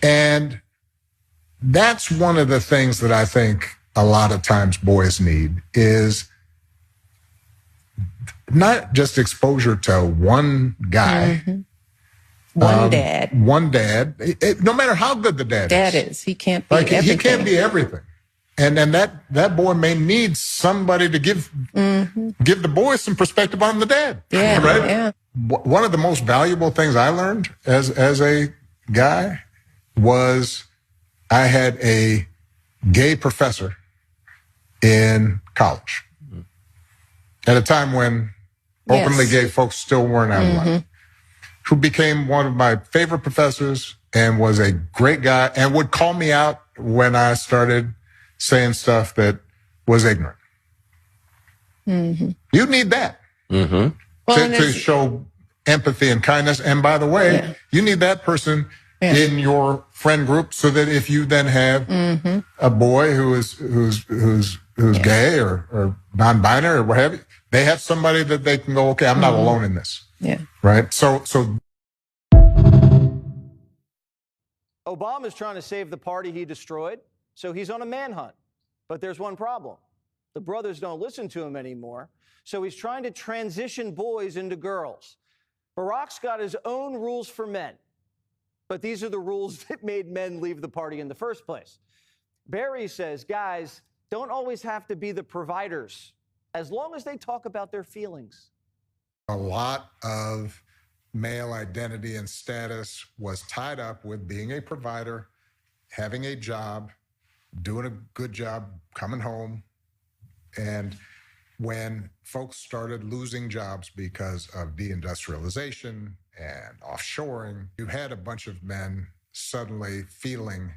And that's one of the things that I think a lot of times boys need is not just exposure to one guy. Mm-hmm. One dad. One dad. No matter how good the dad is. He can't be everything. He can't be everything. And then that boy may need somebody to give the boy some perspective on the dad. Yeah, right? Yeah. One of the most valuable things I learned as a guy was I had a gay professor in college at a time when openly gay folks still weren't out of line, who became one of my favorite professors and was a great guy and would call me out when I started saying stuff that was ignorant. You need that to show empathy and kindness. And by the way, you need that person in your friend group so that if you then have a boy who's gay or non-binary or what have you, they have somebody that they can go, okay, I'm not alone in this. Yeah. Right. So Obama's trying to save the party he destroyed, so he's on a manhunt. But there's one problem. The brothers don't listen to him anymore, so he's trying to transition boys into girls. Barack's got his own rules for men, but these are the rules that made men leave the party in the first place. Barry says guys don't always have to be the providers, as long as they talk about their feelings. A lot of male identity and status was tied up with being a provider, having a job, doing a good job, coming home. And when folks started losing jobs because of deindustrialization and offshoring, you had a bunch of men suddenly feeling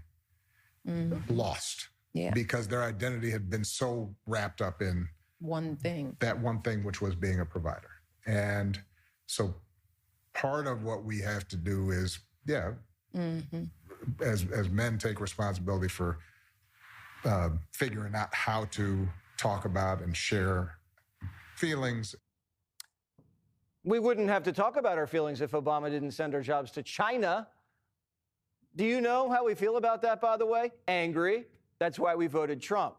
lost because their identity had been so wrapped up in that one thing, which was being a provider. And so part of what we have to do is, as men take responsibility for figuring out how to talk about and share feelings. We wouldn't have to talk about our feelings if Obama didn't send our jobs to China. Do you know how we feel about that, by the way? Angry. That's why we voted Trump.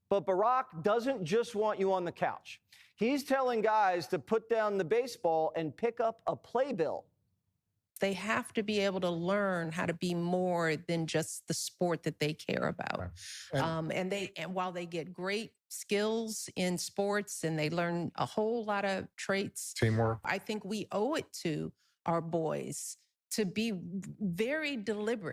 But Barack doesn't just want you on the couch. He's telling guys to put down the baseball and pick up a playbill. They have to be able to learn how to be more than just the sport that they care about. Right. And while they get great skills in sports and they learn a whole lot of traits, teamwork, I think we owe it to our boys to be very deliberate